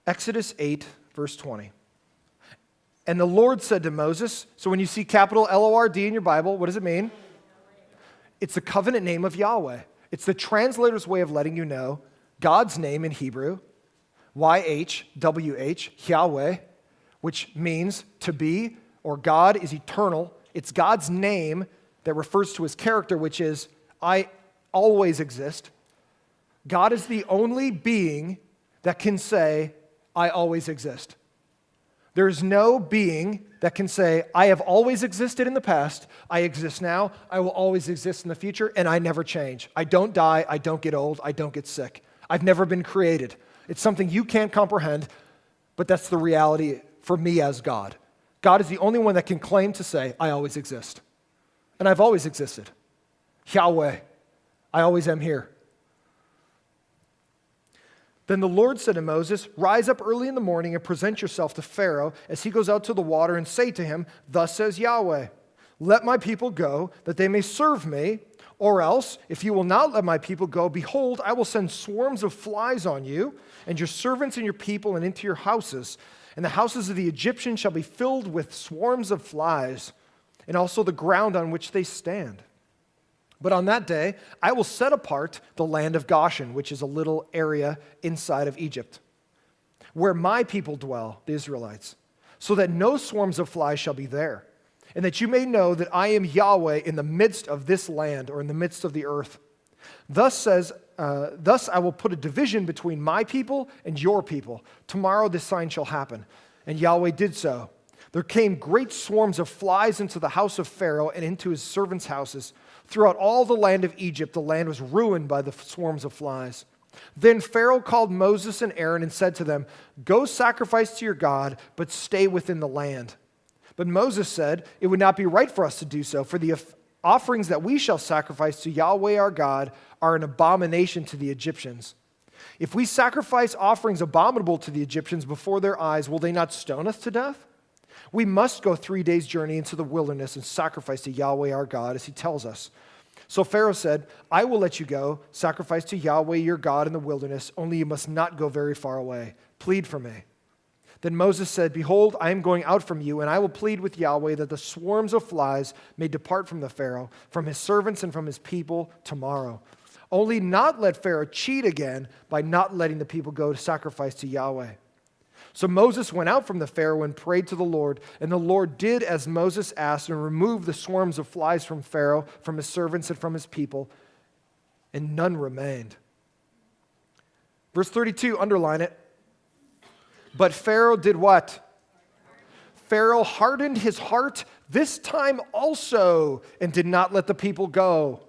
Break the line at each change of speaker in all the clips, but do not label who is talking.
Exodus 8, verse 20. And the Lord said to Moses, so when you see capital L-O-R-D in your Bible, what does it mean? It's the covenant name of Yahweh. It's the translator's way of letting you know God's name in Hebrew, Y-H-W-H, Yahweh, which means to be, or God is eternal. It's God's name that refers to his character, which is, I always exist. God is the only being that can say, I always exist. There is no being that can say, I have always existed in the past, I exist now, I will always exist in the future, and I never change. I don't die, I don't get old, I don't get sick. I've never been created. It's something you can't comprehend, but that's the reality for me as God. God is the only one that can claim to say, I always exist. And I've always existed. Yahweh, I always am here. Then the Lord said to Moses, rise up early in the morning and present yourself to Pharaoh as he goes out to the water, and say to him, thus says Yahweh, let my people go that they may serve me, or else, if you will not let my people go, behold, I will send swarms of flies on you and your servants and your people and into your houses, and the houses of the Egyptians shall be filled with swarms of flies, and also the ground on which they stand. But on that day, I will set apart the land of Goshen, which is a little area inside of Egypt, where my people dwell, the Israelites, so that no swarms of flies shall be there, and that you may know that I am Yahweh in the midst of this land, or in the midst of the earth. Thus I will put a division between my people and your people. Tomorrow this sign shall happen. And Yahweh did so. There came great swarms of flies into the house of Pharaoh and into his servants' houses. Throughout all the land of Egypt, the land was ruined by the swarms of flies. Then Pharaoh called Moses and Aaron and said to them, go sacrifice to your God, but stay within the land. But Moses said, it would not be right for us to do so, for the offerings that we shall sacrifice to Yahweh our God are an abomination to the Egyptians. If we sacrifice offerings abominable to the Egyptians before their eyes, will they not stone us to death? We must go 3 days' journey into the wilderness and sacrifice to Yahweh our God, as he tells us. So Pharaoh said, I will let you go, sacrifice to Yahweh your God in the wilderness, only you must not go very far away. Plead for me. Then Moses said, behold, I am going out from you, and I will plead with Yahweh that the swarms of flies may depart from the Pharaoh, from his servants and from his people tomorrow. Only not let Pharaoh cheat again by not letting the people go to sacrifice to Yahweh. So Moses went out from the Pharaoh and prayed to the Lord, and the Lord did as Moses asked and removed the swarms of flies from Pharaoh, from his servants, and from his people, and none remained. Verse 32, underline it. But Pharaoh did what? Pharaoh hardened his heart this time also and did not let the people go.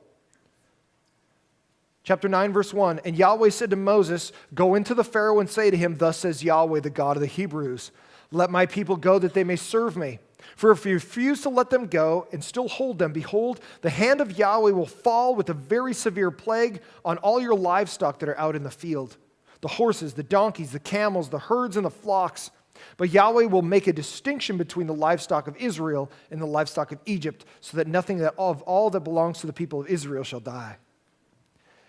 Chapter 9, verse 1, and Yahweh said to Moses, go into the Pharaoh and say to him, thus says Yahweh, the God of the Hebrews, let my people go that they may serve me. For if you refuse to let them go and still hold them, behold, the hand of Yahweh will fall with a very severe plague on all your livestock that are out in the field, the horses, the donkeys, the camels, the herds, and the flocks. But Yahweh will make a distinction between the livestock of Israel and the livestock of Egypt, so that nothing of all that belongs to the people of Israel shall die.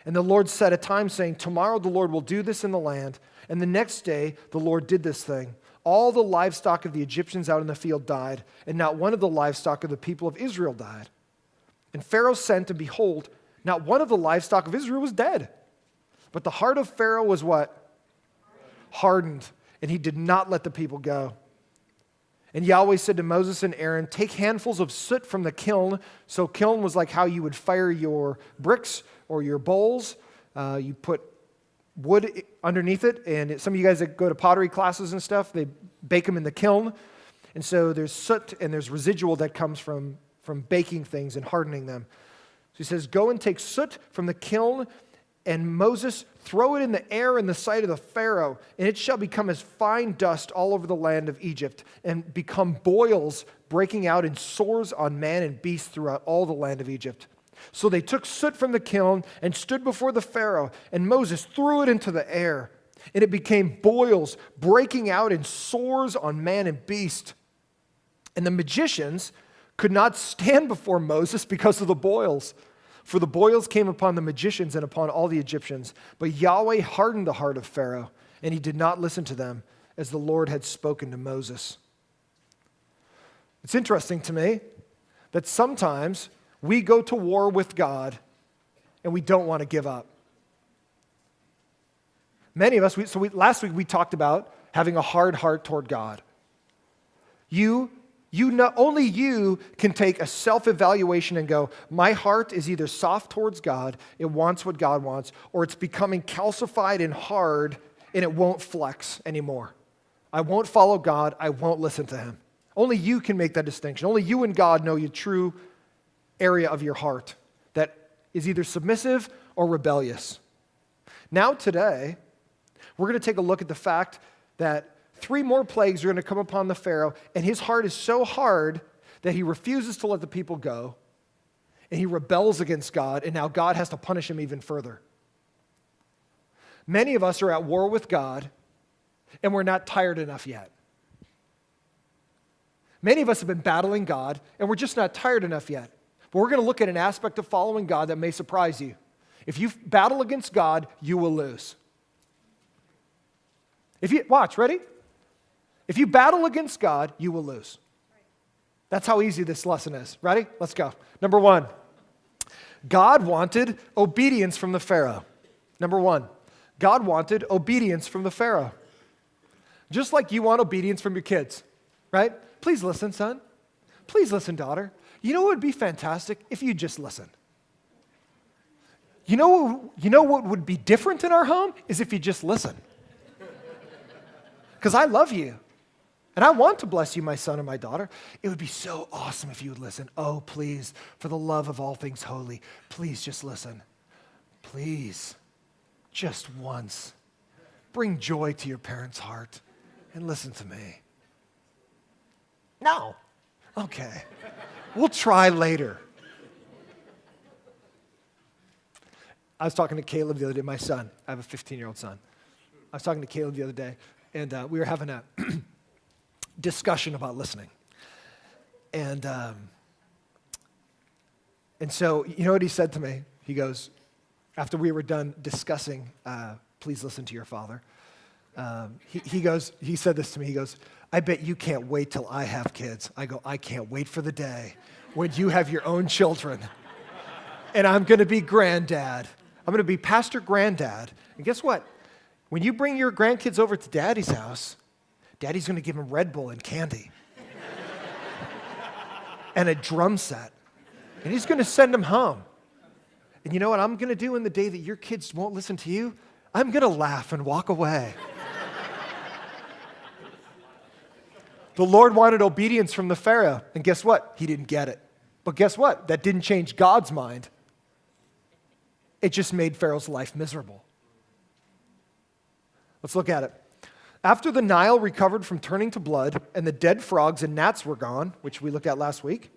And the Lord set a time, saying, tomorrow the Lord will do this in the land. And the next day the Lord did this thing. All the livestock of the Egyptians out in the field died, and not one of the livestock of the people of Israel died. And Pharaoh sent, and behold, not one of the livestock of Israel was dead. But the heart of Pharaoh was what? Hardened, and he did not let the people go. And Yahweh said to Moses and Aaron, take handfuls of soot from the kiln. So kiln was like how you would fire your bricks or your bowls. You put wood underneath it. And some of you guys that go to pottery classes and stuff, they bake them in the kiln. And so there's soot and there's residual that comes from baking things and hardening them. So he says, go and take soot from the kiln, and Moses, throw it in the air in the sight of the Pharaoh, and it shall become as fine dust all over the land of Egypt, and become boils breaking out in sores on man and beast throughout all the land of Egypt. So they took soot from the kiln and stood before the Pharaoh, and Moses threw it into the air, and it became boils breaking out in sores on man and beast. And the magicians could not stand before Moses because of the boils. For the boils came upon the magicians and upon all the Egyptians. But Yahweh hardened the heart of Pharaoh, and he did not listen to them as the Lord had spoken to Moses. It's interesting to me that sometimes we go to war with God and we don't want to give up. Many of us, last week we talked about having a hard heart toward God. Only you can take a self-evaluation and go, my heart is either soft towards God, it wants what God wants, or it's becoming calcified and hard and it won't flex anymore. I won't follow God, I won't listen to him. Only you can make that distinction. Only you and God know your true area of your heart that is either submissive or rebellious. Now today, we're going to take a look at the fact that 3 more plagues are going to come upon the Pharaoh, and his heart is so hard that he refuses to let the people go, and he rebels against God, and now God has to punish him even further. Many of us are at war with God, and we're not tired enough yet. Many of us have been battling God, and we're just not tired enough yet. But we're going to look at an aspect of following God that may surprise you. If you battle against God, you will lose. Watch, ready? If you battle against God, you will lose. That's how easy this lesson is. Ready? Let's go. Number 1, God wanted obedience from the Pharaoh. Number 1, God wanted obedience from the Pharaoh. Just like you want obedience from your kids, right? Please listen, son. Please listen, daughter. You know what would be fantastic? If you just listen. You know what would be different in our home? Is if you just listen. Because I love you. And I want to bless you, my son and my daughter. It would be so awesome if you would listen. Oh, please, for the love of all things holy, please just listen. Please, just once, bring joy to your parents' heart and listen to me. No. Okay. We'll try later. I was talking to Caleb the other day, my son. I have a 15-year-old son. I was talking to Caleb the other day, and we were having a discussion about listening. And so, you know what he said to me? He goes, after we were done discussing, please listen to your father, he said this to me, he goes, I bet you can't wait till I have kids. I go, I can't wait for the day when you have your own children. And I'm going to be granddad. I'm going to be pastor granddad. And guess what? When you bring your grandkids over to daddy's house, daddy's going to give them Red Bull and candy. And a drum set. And he's going to send them home. And you know what I'm going to do in the day that your kids won't listen to you? I'm going to laugh and walk away. The Lord wanted obedience from the Pharaoh. And guess what? He didn't get it. But guess what? That didn't change God's mind. It just made Pharaoh's life miserable. Let's look at it. After the Nile recovered from turning to blood and the dead frogs and gnats were gone, which we looked at last week,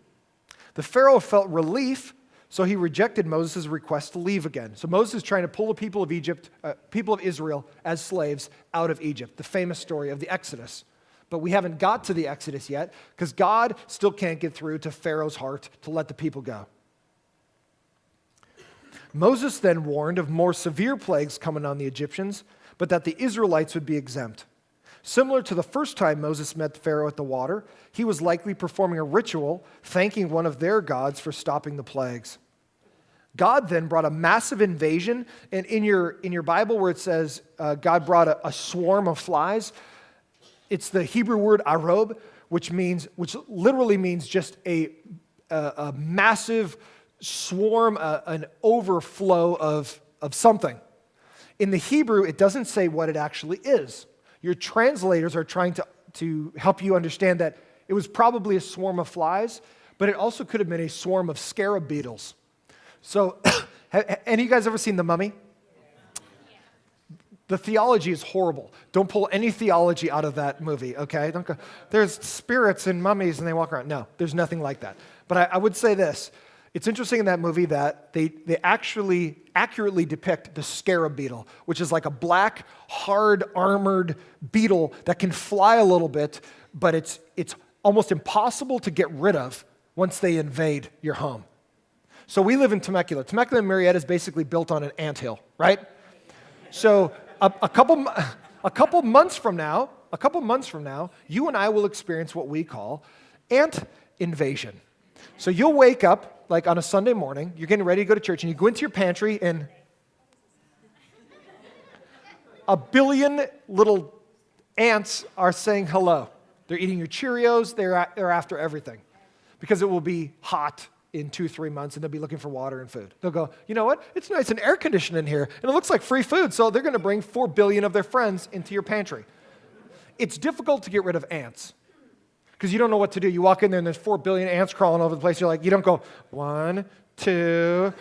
the Pharaoh felt relief, so he rejected Moses' request to leave again. So Moses is trying to pull the people of Israel as slaves out of Egypt, the famous story of the Exodus. But we haven't got to the Exodus yet because God still can't get through to Pharaoh's heart to let the people go. Moses then warned of more severe plagues coming on the Egyptians, but that the Israelites would be exempt. Similar to the first time Moses met Pharaoh at the water, he was likely performing a ritual thanking one of their gods for stopping the plagues. God then brought a massive invasion, and in your Bible where it says God brought a swarm of flies, it's the Hebrew word arob, which literally means just a massive swarm, an overflow of something. In the Hebrew, it doesn't say what it actually is. Your translators are trying to help you understand that it was probably a swarm of flies, but it also could have been a swarm of scarab beetles. So, any of you guys ever seen The Mummy? The theology is horrible. Don't pull any theology out of that movie, okay? Don't go, there's spirits and mummies and they walk around. No, there's nothing like that. But I would say this. It's interesting in that movie that they actually accurately depict the scarab beetle, which is like a black, hard, armored beetle that can fly a little bit, but it's almost impossible to get rid of once they invade your home. So we live in Temecula. Temecula and Marietta is basically built on an anthill, right? So a couple a couple months from now, you and I will experience what we call ant invasion. So you'll wake up, like on a Sunday morning, you're getting ready to go to church, and you go into your pantry, and a billion little ants are saying hello. They're eating your Cheerios, they're after everything. Because it will be hot in 2-3 months, and they'll be looking for water and food. They'll go, you know what? It's nice and air conditioned in here, and it looks like free food, so they're going to bring 4 billion of their friends into your pantry. It's difficult to get rid of ants because you don't know what to do. You walk in there, and there's 4 billion ants crawling over the place. You're like, you don't go 1, 2,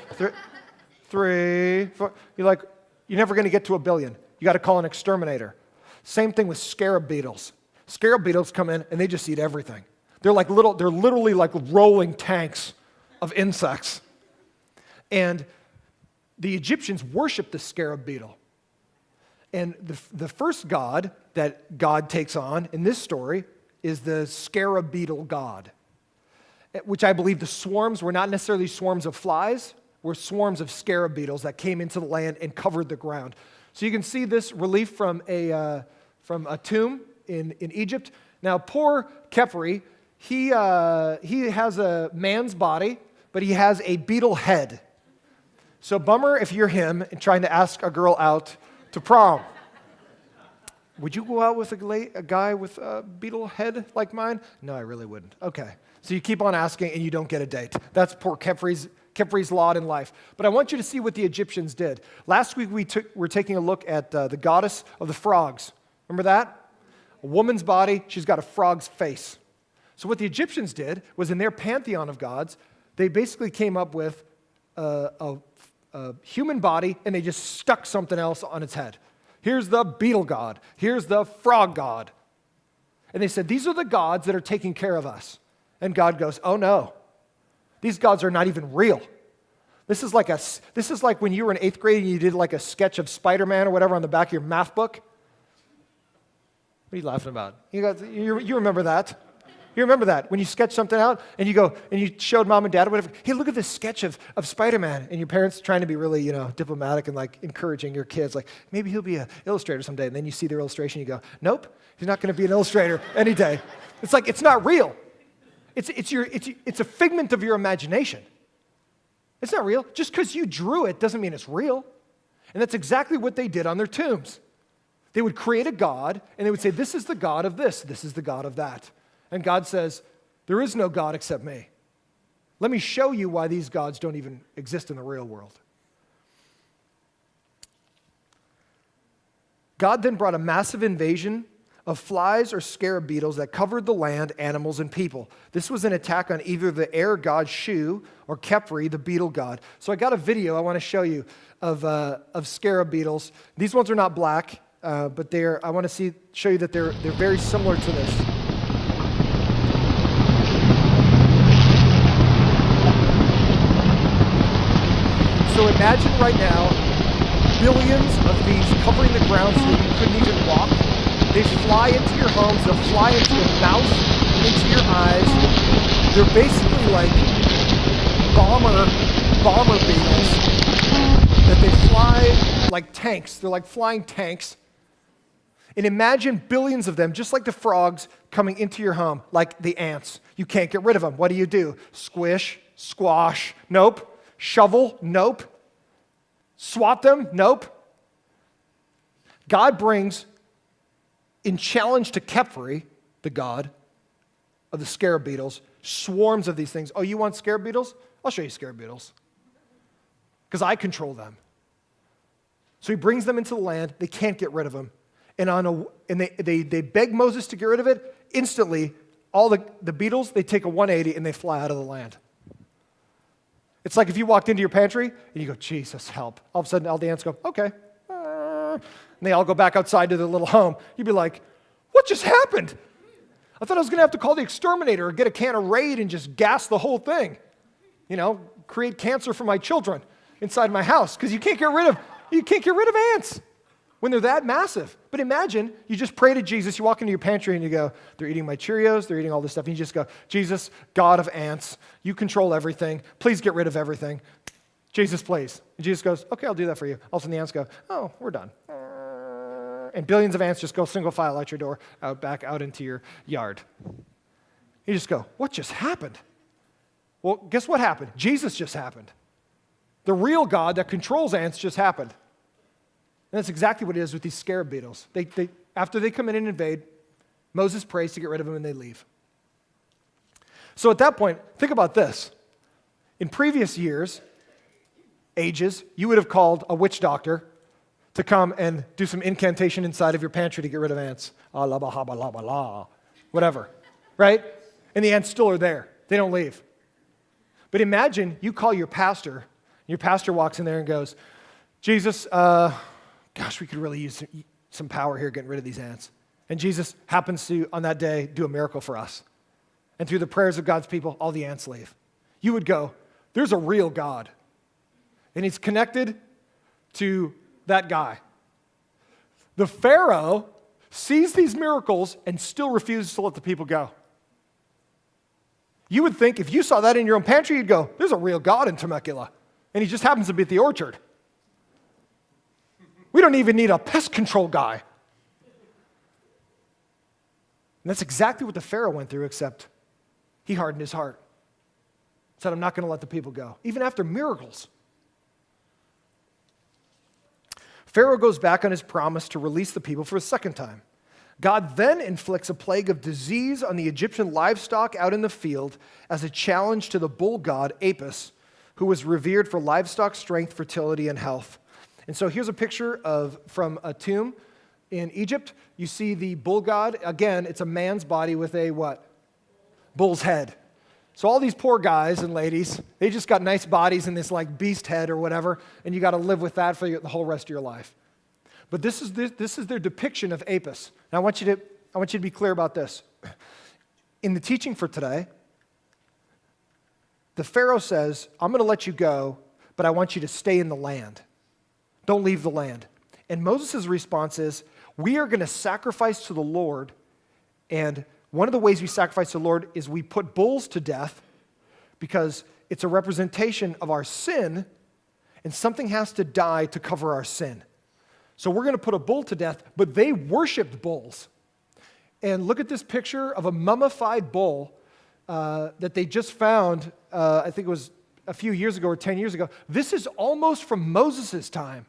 3, 4. You're like, you're never going to get to 1 billion. You got to call an exterminator. Same thing with scarab beetles. Scarab beetles come in, and they just eat everything. They're literally like rolling tanks of insects. And the Egyptians worshiped the scarab beetle. And the first god that God takes on in this story is the scarab beetle god, which I believe the swarms were not necessarily swarms of flies, were swarms of scarab beetles that came into the land and covered the ground. So you can see this relief from a tomb in Egypt. Now, poor Khepri, he has a man's body, but he has a beetle head. So bummer if you're him and trying to ask a girl out to prom. Would you go out with a guy with a beetle head like mine? No, I really wouldn't. Okay. So you keep on asking and you don't get a date. That's poor Khepri's lot in life. But I want you to see what the Egyptians did. Last week we were taking a look at the goddess of the frogs. Remember that? A woman's body, she's got a frog's face. So what the Egyptians did was in their pantheon of gods, they basically came up with a human body and they just stuck something else on its head. Here's the beetle god. Here's the frog god. And they said, these are the gods that are taking care of us. And God goes, oh no, these gods are not even real. This is like when you were in 8th grade and you did like a sketch of Spider-Man or whatever on the back of your math book. What are you laughing about? You remember that? You remember that when you sketch something out and you go and you showed mom and dad or whatever, hey, look at this sketch of Spider-Man, and your parents trying to be really, diplomatic and like encouraging your kids, like maybe he'll be an illustrator someday, and then you see their illustration, you go, nope, he's not going to be an illustrator any day. It's like it's not real. It's a figment of your imagination. It's not real. Just because you drew it doesn't mean it's real. And that's exactly what they did on their tombs. They would create a god, and they would say, this is the god of this is the god of that. And God says, there is no God except me. Let me show you why these gods don't even exist in the real world. God then brought a massive invasion of flies or scarab beetles that covered the land, animals, and people. This was an attack on either the air god Shu or Khepri, the beetle god. So I got a video I want to show you of scarab beetles. These ones are not black, but I want to show you that they're very similar to this. So imagine right now, billions of these covering the ground so that you couldn't even walk. They fly into your homes, they'll fly into your mouth, into your eyes. They're basically like bomber beetles that they fly like tanks. They're like flying tanks. And imagine billions of them, just like the frogs, coming into your home, like the ants. You can't get rid of them. What do? Squish, squash, nope. Shovel, nope. Swat them, nope. God brings, in challenge to Khepri, the god of the scarab beetles, swarms of these things. Oh, you want scarab beetles? I'll show you scarab beetles. Because I control them. So he brings them into the land. They can't get rid of them. And they beg Moses to get rid of it. Instantly, all the beetles, they take a 180 and they fly out of the land. It's like if you walked into your pantry and you go, Jesus, help. All of a sudden, all the ants go, okay. And they all go back outside to their little home. You'd be like, what just happened? I thought I was going to have to call the exterminator or get a can of Raid and just gas the whole thing. Create cancer for my children inside my house because you can't get rid of ants when they're that massive. But imagine you just pray to Jesus, you walk into your pantry and you go, they're eating my Cheerios, they're eating all this stuff, and you just go, Jesus, God of ants, you control everything, please get rid of everything. Jesus, please. And Jesus goes, okay, I'll do that for you. All of a sudden the ants go, oh, we're done. and billions of ants just go single file out your door, back out into your yard. You just go, what just happened? Well, guess what happened? Jesus just happened. The real God that controls ants just happened. And that's exactly what it is with these scarab beetles. After they come in and invade, Moses prays to get rid of them and they leave. So at that point, think about this. In previous ages, you would have called a witch doctor to come and do some incantation inside of your pantry to get rid of ants. Whatever, right? And the ants still are there. They don't leave. But imagine you call your pastor walks in there and goes, Jesus, we could really use some power here getting rid of these ants. And Jesus happens to, on that day, do a miracle for us. And through the prayers of God's people, all the ants leave. You would go, there's a real God. And he's connected to that guy. The Pharaoh sees these miracles and still refuses to let the people go. You would think if you saw that in your own pantry, you'd go, there's a real God in Temecula. And he just happens to be at the orchard. We don't even need a pest control guy. And that's exactly what the Pharaoh went through, except he hardened his heart. Said, I'm not going to let the people go, even after miracles. Pharaoh goes back on his promise to release the people for a second time. God then inflicts a plague of disease on the Egyptian livestock out in the field as a challenge to the bull god Apis, who was revered for livestock strength, fertility, and health. And so here's a picture from a tomb in Egypt. You see the bull god. Again, it's a man's body with a what? Bull's head. So all these poor guys and ladies, they just got nice bodies and this like beast head or whatever, and you got to live with that for the whole rest of your life. But this is their depiction of Apis. Now I want you to be clear about this. In the teaching for today, the Pharaoh says, I'm going to let you go, but I want you to stay in the land. Don't leave the land. And Moses' response is, we are going to sacrifice to the Lord, and one of the ways we sacrifice to the Lord is we put bulls to death because it's a representation of our sin, and something has to die to cover our sin. So we're going to put a bull to death, but they worshiped bulls. And look at this picture of a mummified bull that they just found, I think it was a few years ago or 10 years ago. This is almost from Moses' time.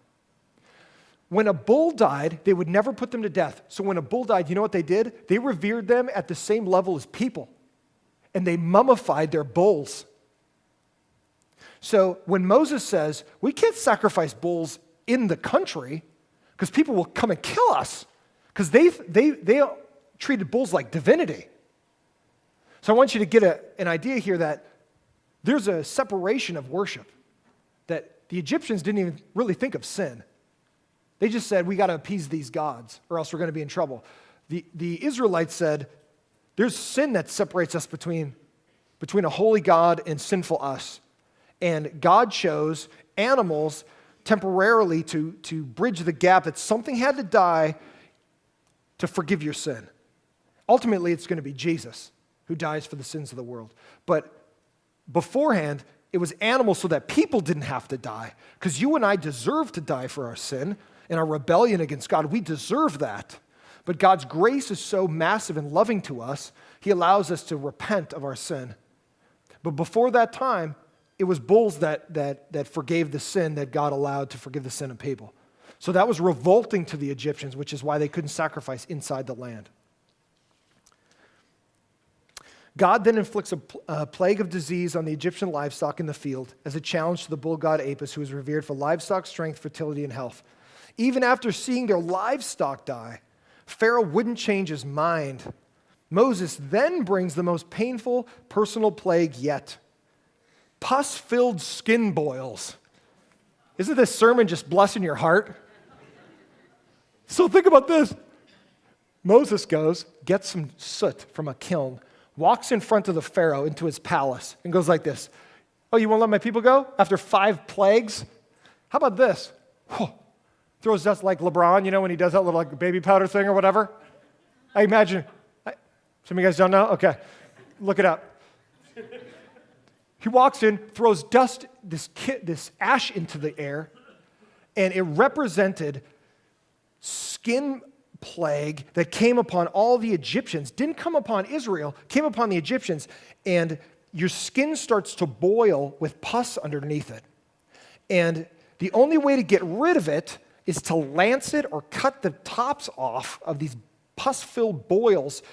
When a bull died, they would never put them to death. So when a bull died, you know what they did? They revered them at the same level as people. And they mummified their bulls. So when Moses says, we can't sacrifice bulls in the country because people will come and kill us because they treated bulls like divinity. So I want you to get an idea here that there's a separation of worship, that the Egyptians didn't even really think of sin. They just said, we got to appease these gods or else we're going to be in trouble. The Israelites said, there's sin that separates us between a holy God and sinful us. And God chose animals temporarily to bridge the gap that something had to die to forgive your sin. Ultimately, it's going to be Jesus who dies for the sins of the world. But beforehand, it was animals so that people didn't have to die. Because you and I deserve to die for our sin and our rebellion against God. We deserve that. But God's grace is so massive and loving to us, He allows us to repent of our sin. But before that time, it was bulls that forgave the sin that God allowed to forgive the sin of people. So that was revolting to the Egyptians, which is why they couldn't sacrifice inside the land. God then inflicts a plague of disease on the Egyptian livestock in the field as a challenge to the bull god Apis, who is revered for livestock strength, fertility, and health. Even after seeing their livestock die, Pharaoh wouldn't change his mind. Moses then brings the most painful personal plague yet. Pus-filled skin boils. Isn't this sermon just blessing your heart? So think about this. Moses goes, gets some soot from a kiln, walks in front of the Pharaoh into his palace, and goes like this. Oh, you won't let my people go after 5 plagues? How about this? Whew. Throws dust like LeBron, you know, when he does that little like baby powder thing or whatever. I imagine. Some of you guys don't know? Okay. Look it up. He walks in, throws dust, this ash into the air, and it represented skin plague that came upon all the Egyptians didn't come upon Israel, came upon the Egyptians, and your skin starts to boil with pus underneath it. And the only way to get rid of it is to lance it or cut the tops off of these pus-filled boils.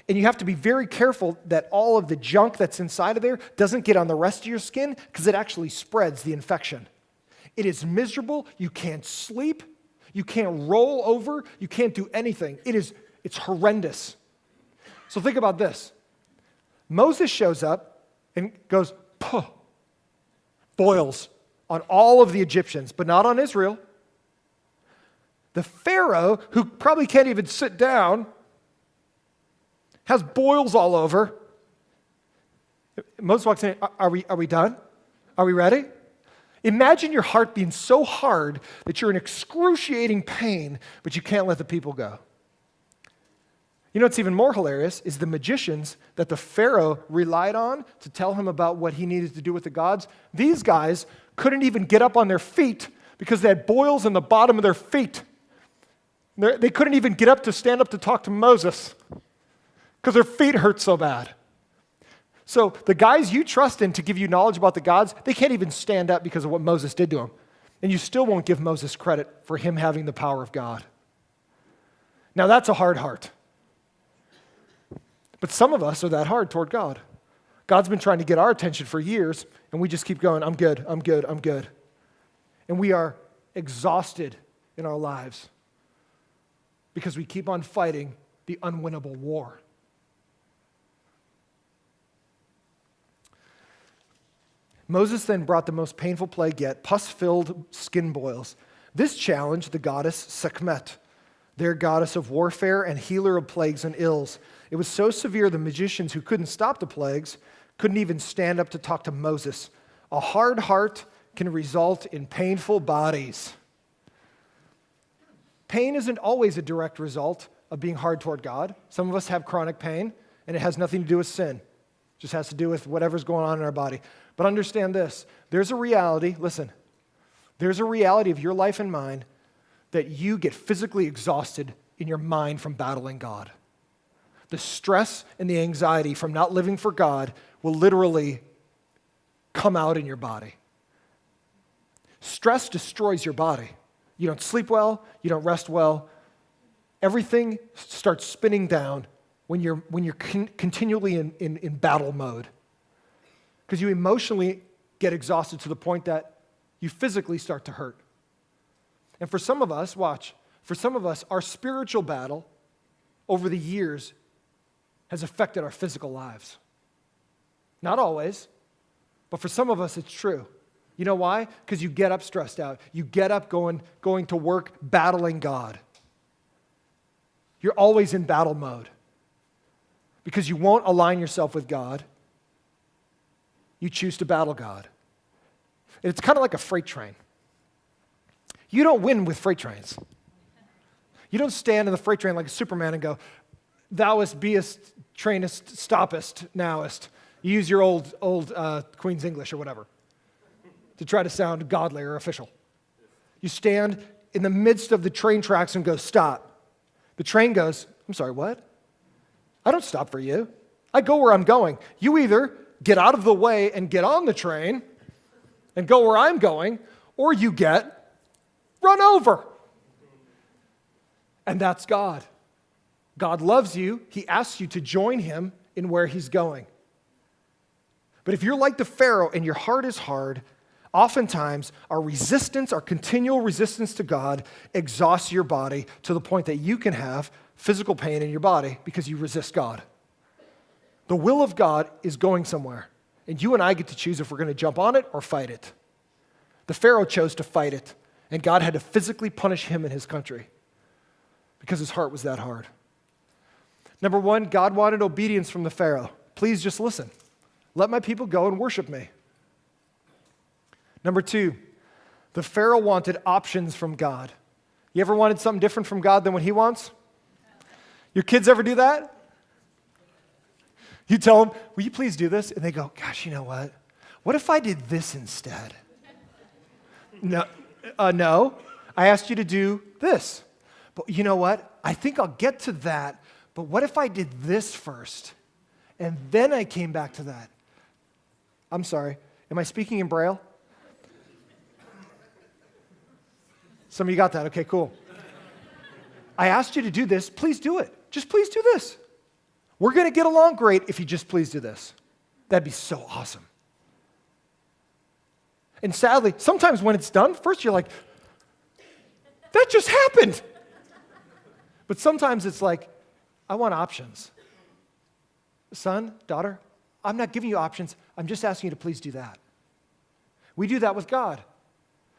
And you have to be very careful that all of the junk that's inside of there doesn't get on the rest of your skin because it actually spreads the infection. It is miserable. You can't sleep. You can't roll over. You can't do anything. It's horrendous. So think about this. Moses shows up and goes, puh, boils on all of the Egyptians, but not on Israel. The Pharaoh, who probably can't even sit down, has boils all over. Moses walks in, are we done? Are we ready? Imagine your heart being so hard that you're in excruciating pain, but you can't let the people go. You know what's even more hilarious is the magicians that the Pharaoh relied on to tell him about what he needed to do with the gods. These guys couldn't even get up on their feet because they had boils in the bottom of their feet. They couldn't even get up to stand up to talk to Moses because their feet hurt so bad. So the guys you trust in to give you knowledge about the gods, they can't even stand up because of what Moses did to them. And you still won't give Moses credit for him having the power of God. Now that's a hard heart. But some of us are that hard toward God. God's been trying to get our attention for years, and we just keep going, I'm good, I'm good, I'm good. And we are exhausted in our lives because we keep on fighting the unwinnable war. Moses then brought the most painful plague yet, pus-filled skin boils. This challenged the goddess Sekhmet, their goddess of warfare and healer of plagues and ills. It was so severe the magicians who couldn't stop the plagues couldn't even stand up to talk to Moses. A hard heart can result in painful bodies. Pain isn't always a direct result of being hard toward God. Some of us have chronic pain, and it has nothing to do with sin. It just has to do with whatever's going on in our body. But understand this, there's a reality, listen, there's a reality of your life and mine that you get physically exhausted in your mind from battling God. The stress and the anxiety from not living for God will literally come out in your body. Stress destroys your body. You don't sleep well, you don't rest well. Everything starts spinning down when you're continually in battle mode. Because you emotionally get exhausted to the point that you physically start to hurt. And for some of us, for some of us, our spiritual battle over the years has affected our physical lives. Not always, but for some of us it's true. You know why? Because you get up stressed out. You get up going to work battling God. You're always in battle mode. Because you won't align yourself with God. You choose to battle God. It's kind of like a freight train. You don't win with freight trains. You don't stand in the freight train like a Superman and go, thouest, beest, trainest, stoppest, nowest. You use your old Queen's English or whatever to try to sound godly or official. You stand in the midst of the train tracks and go, stop. The train goes, I'm sorry, what? I don't stop for you. I go where I'm going. You either get out of the way and get on the train and go where I'm going, or you get run over. And that's God. God loves you. He asks you to join him in where he's going. But if you're like the Pharaoh and your heart is hard, oftentimes our resistance, our continual resistance to God exhausts your body to the point that you can have physical pain in your body because you resist God. The will of God is going somewhere, and you and I get to choose if we're going to jump on it or fight it. The Pharaoh chose to fight it, and God had to physically punish him and his country because his heart was that hard. Number one, God wanted obedience from the Pharaoh. Please just listen. Let my people go and worship me. Number two, the Pharaoh wanted options from God. You ever wanted something different from God than what he wants? Your kids ever do that? You tell them, will you please do this? And they go, gosh, you know what? What if I did this instead? No, I asked you to do this. But you know what? I think I'll get to that, but what if I did this first? And then I came back to that. I'm sorry, am I speaking in Braille? Some of you got that, okay, cool. I asked you to do this, please do it. Just please do this. We're gonna get along great if you just please do this. That'd be so awesome. And sadly, sometimes when it's done, first you're like, that just happened. But sometimes it's like, I want options. Son, daughter, I'm not giving you options. I'm just asking you to please do that. We do that with God.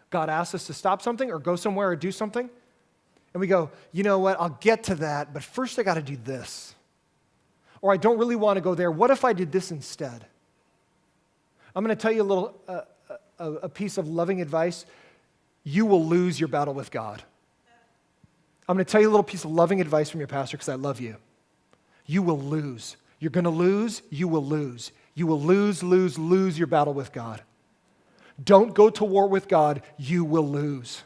God asks us to stop something or go somewhere or do something. And we go, you know what, I'll get to that, but first I got to do this. Or I don't really want to go there. What if I did this instead? I'm going to tell you a piece of loving advice. You will lose your battle with God. I'm going to tell you a little piece of loving advice from your pastor because I love you. You will lose. You're going to lose. You will lose. You will lose your battle with God. Don't go to war with God. You will lose.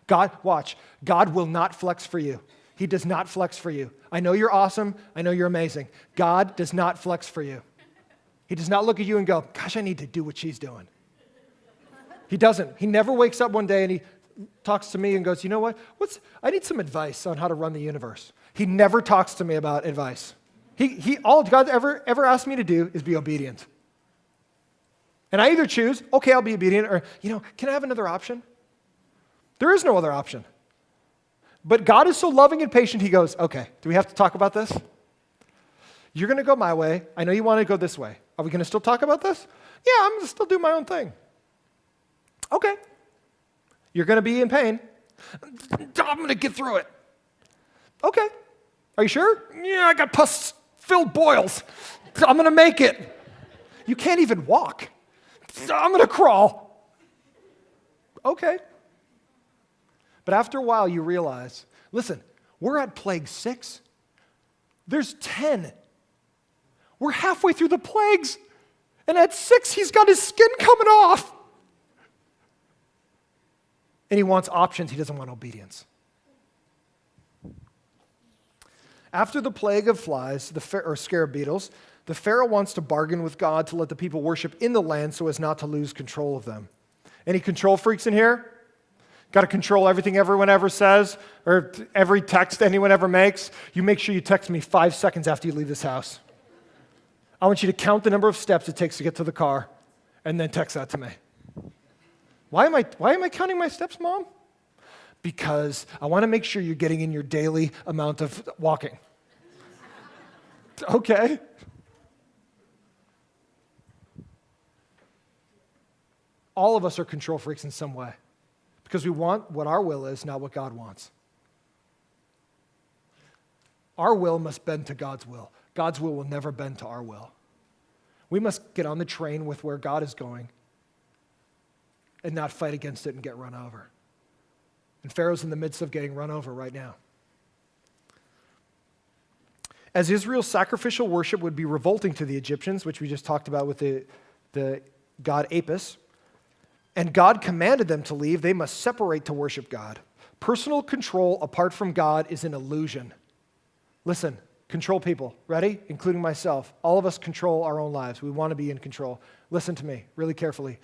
God, watch. God will not flex for you. He does not flex for you. I know you're awesome. I know you're amazing. God does not flex for you. He does not look at you and go, gosh, I need to do what she's doing. He doesn't. He never wakes up one day and he talks to me and goes, you know what? I need some advice on how to run the universe. He never talks to me about advice. All God ever asked me to do is be obedient. And I either choose, okay, I'll be obedient, or, can I have another option? There is no other option. But God is so loving and patient, he goes, okay, do we have to talk about this? You're going to go my way. I know you want to go this way. Are we going to still talk about this? Yeah, I'm going to still do my own thing. Okay. You're going to be in pain. I'm going to get through it. Okay. Are you sure? Yeah, I got pus-filled boils. I'm going to make it. You can't even walk. I'm going to crawl. Okay. But after a while, you realize, listen, we're at plague 6. There's 10. We're halfway through the plagues. And at 6, he's got his skin coming off. And he wants options. He doesn't want obedience. After the plague of flies, or scarab beetles, the Pharaoh wants to bargain with God to let the people worship in the land so as not to lose control of them. Any control freaks in here? Got to control everything everyone ever says or every text anyone ever makes? You make sure you text me 5 seconds after you leave this house. I want you to count the number of steps it takes to get to the car and then text that to me. Why am I counting my steps, Mom? Because I want to make sure you're getting in your daily amount of walking. Okay. All of us are control freaks in some way because we want what our will is, not what God wants. Our will must bend to God's will. God's will never bend to our will. We must get on the train with where God is going and not fight against it and get run over. And Pharaoh's in the midst of getting run over right now. As Israel's sacrificial worship would be revolting to the Egyptians, which we just talked about with the god Apis, and God commanded them to leave, they must separate to worship God. Personal control apart from God is an illusion. Listen, control people. Ready? Including myself. All of us control our own lives. We want to be in control. Listen to me really carefully.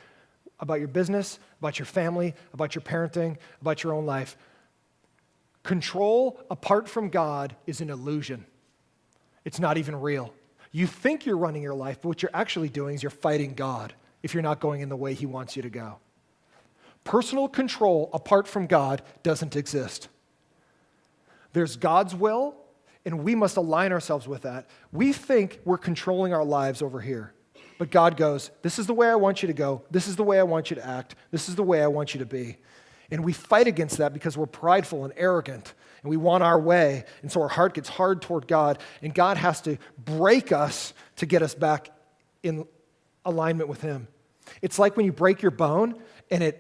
About your business, about your family, about your parenting, about your own life. Control apart from God is an illusion. It's not even real. You think you're running your life, but what you're actually doing is you're fighting God if you're not going in the way he wants you to go. Personal control apart from God doesn't exist. There's God's will, and we must align ourselves with that. We think we're controlling our lives over here. But God goes, this is the way I want you to go. This is the way I want you to act. This is the way I want you to be. And we fight against that because we're prideful and arrogant, and we want our way. And so our heart gets hard toward God, and God has to break us to get us back in alignment with him. It's like when you break your bone and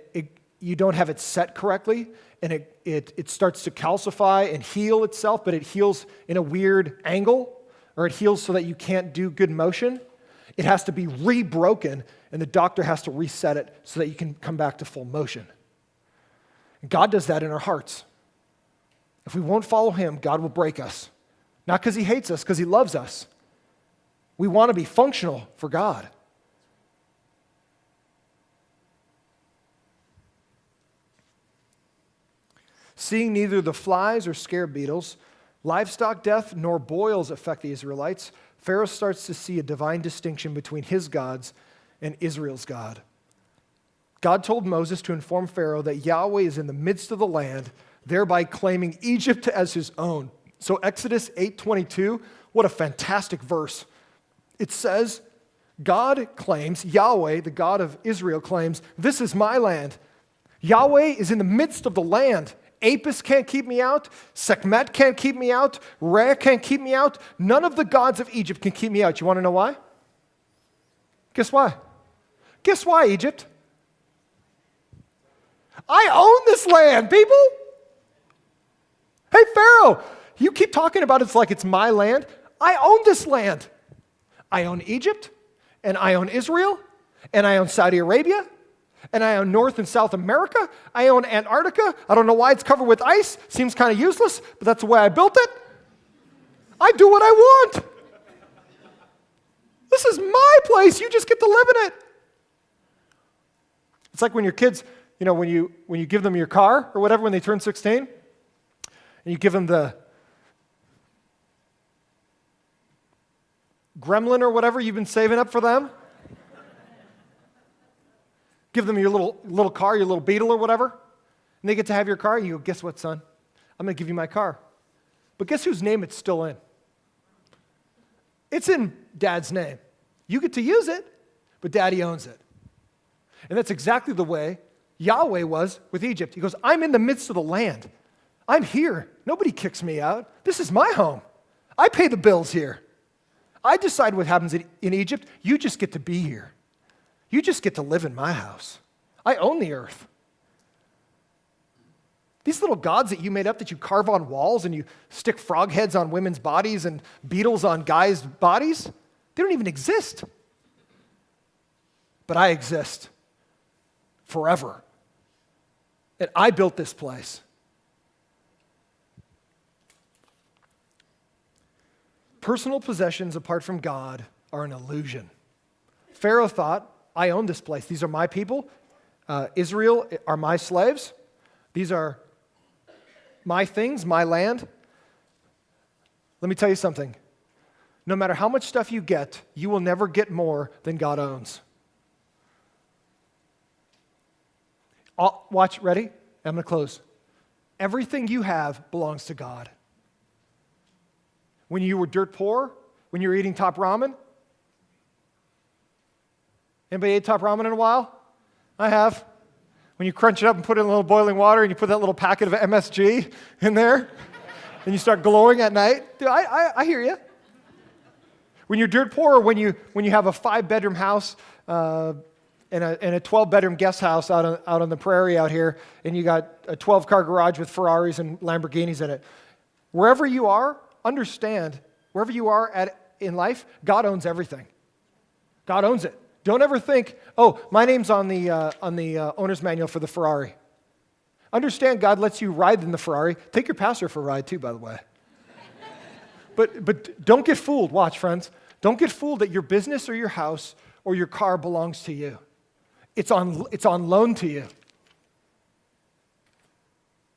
you don't have it set correctly, and it starts to calcify and heal itself, but it heals in a weird angle, or it heals so that you can't do good motion. It has to be re-broken, and the doctor has to reset it so that you can come back to full motion. God does that in our hearts. If we won't follow him, God will break us. Not because he hates us, because he loves us. We want to be functional for God. Seeing neither the flies or scarab beetles, livestock death, nor boils affect the Israelites, Pharaoh starts to see a divine distinction between his gods and Israel's God. God told Moses to inform Pharaoh that Yahweh is in the midst of the land, thereby claiming Egypt as his own. So Exodus 8:22, what a fantastic verse. It says, God claims, Yahweh, the God of Israel, claims, this is my land. Yahweh is in the midst of the land. Apis can't keep me out. Sekhmet can't keep me out. Re can't keep me out. None of the gods of Egypt can keep me out. You want to know why? Guess why? Guess why, Egypt? I own this land, people. Hey, Pharaoh, you keep talking about it's like it's my land. I own this land. I own Egypt, and I own Israel, and I own Saudi Arabia, and I own North and South America. I own Antarctica. I don't know why it's covered with ice. Seems kind of useless, but that's the way I built it. I do what I want. This is my place. You just get to live in it. It's like when your kids, when you give them your car or whatever when they turn 16, and you give them the gremlin or whatever you've been saving up for them. Give them your little car, your little Beetle or whatever, and they get to have your car, and you go, guess what, son? I'm going to give you my car. But guess whose name it's still in? It's in Dad's name. You get to use it, but Daddy owns it. And that's exactly the way Yahweh was with Egypt. He goes, I'm in the midst of the land. I'm here. Nobody kicks me out. This is my home. I pay the bills here. I decide what happens in Egypt. You just get to be here. You just get to live in my house. I own the earth. These little gods that you made up that you carve on walls and you stick frog heads on women's bodies and beetles on guys' bodies, they don't even exist. But I exist forever. And I built this place. Personal possessions apart from God are an illusion. Pharaoh thought, I own this place. These are my people. Israel are my slaves. These are my things, my land. Let me tell you something. No matter how much stuff you get, you will never get more than God owns. Watch, ready? I'm going to close. Everything you have belongs to God. When you were dirt poor, when you were eating top ramen. Anybody ate top ramen in a while? I have. When you crunch it up and put it in a little boiling water and you put that little packet of MSG in there and you start glowing at night. Dude, I hear you. When you're dirt poor, or when you have a 5-bedroom house and a 12-bedroom guest house out on the prairie out here, and you got a 12-car garage with Ferraris and Lamborghinis in it. Wherever you are, understand, wherever you are in life, God owns everything. God owns it. Don't ever think, oh, my name's on the owner's manual for the Ferrari. Understand God lets you ride in the Ferrari. Take your pastor for a ride too, by the way. But don't get fooled. Watch, friends. Don't get fooled that your business or your house or your car belongs to you. It's on loan to you.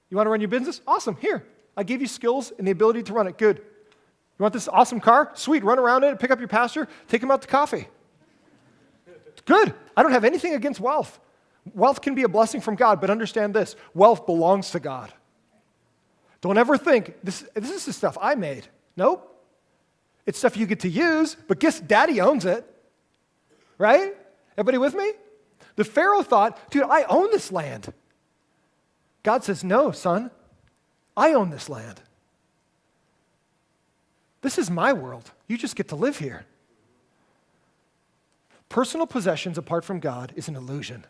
You want to run your business? Awesome. Here. I gave you skills and the ability to run it. Good. You want this awesome car? Sweet. Run around it, pick up your pastor, take him out to coffee. Good. I don't have anything against wealth. Wealth can be a blessing from God, but understand this. Wealth belongs to God. Don't ever think, this is the stuff I made. Nope. It's stuff you get to use, but guess Daddy owns it. Right? Everybody with me? The Pharaoh thought, dude, I own this land. God says, no, son. I own this land. This is my world. You just get to live here. Personal possessions apart from God is an illusion.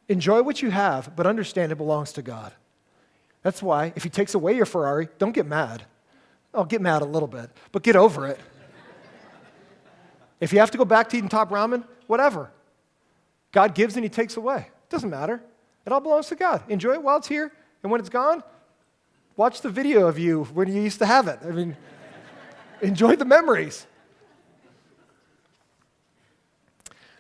Enjoy what you have, but understand it belongs to God. That's why if he takes away your Ferrari, don't get mad. I'll get mad a little bit, but get over it. If you have to go back to eating top ramen, whatever. God gives and he takes away. It doesn't matter. It all belongs to God. Enjoy it while it's here, and when it's gone, Watch the video of you when you used to have it. I mean, enjoy the memories.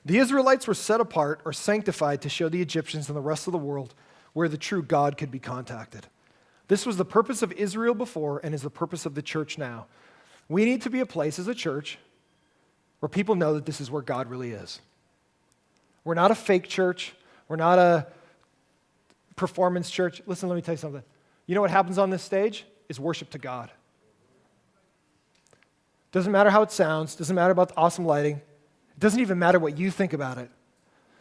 The Israelites were set apart or sanctified to show the Egyptians and the rest of the world where the true God could be contacted. This was the purpose of Israel before and is the purpose of the church now. We need to be a place as a church where people know that this is where God really is. We're not a fake church. We're not a performance church. Listen, let me tell you something. You know what happens on this stage is worship to God. Doesn't matter how it sounds. Doesn't matter about the awesome lighting. It doesn't even matter what you think about it.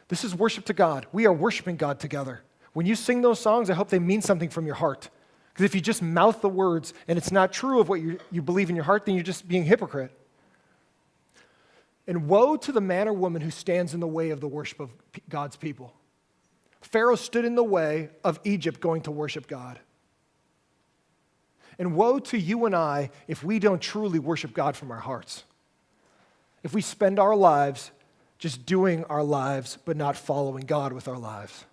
This is worship to God. We are worshiping God together. When you sing those songs, I hope they mean something from your heart. Because if you just mouth the words and it's not true of what you believe in your heart, then you're just being a hypocrite. And woe to the man or woman who stands in the way of the worship of God's people. Pharaoh stood in the way of Egypt going to worship God. And woe to you and I if we don't truly worship God from our hearts. If we spend our lives just doing our lives but not following God with our lives.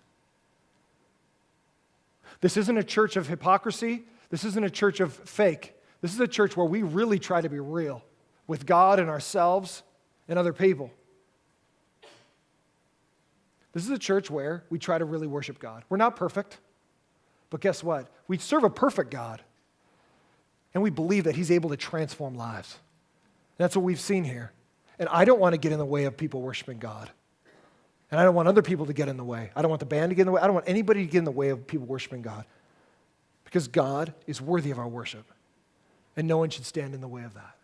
This isn't a church of hypocrisy. This isn't a church of fake. This is a church where we really try to be real with God and ourselves and other people. This is a church where we try to really worship God. We're not perfect, but guess what? We serve a perfect God, and we believe that He's able to transform lives. That's what we've seen here. And I don't want to get in the way of people worshiping God. And I don't want other people to get in the way. I don't want the band to get in the way. I don't want anybody to get in the way of people worshiping God. Because God is worthy of our worship. And no one should stand in the way of that.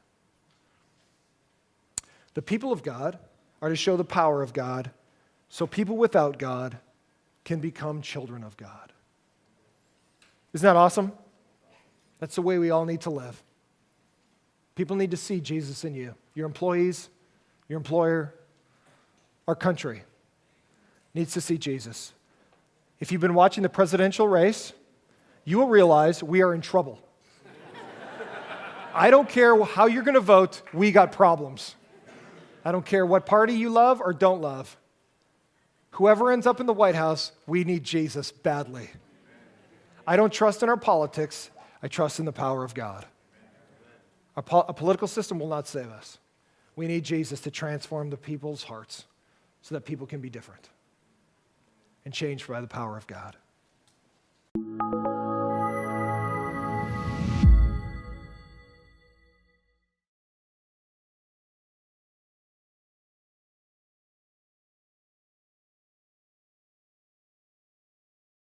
The people of God are to show the power of God so people without God can become children of God. Isn't that awesome? That's the way we all need to live. People need to see Jesus in you. Your employees, your employer, our country needs to see Jesus. If you've been watching the presidential race, you will realize we are in trouble. I don't care how you're going to vote, we got problems. I don't care what party you love or don't love. Whoever ends up in the White House, we need Jesus badly. I don't trust in our politics. I trust in the power of God. A political system will not save us. We need Jesus to transform the people's hearts so that people can be different and changed by the power of God.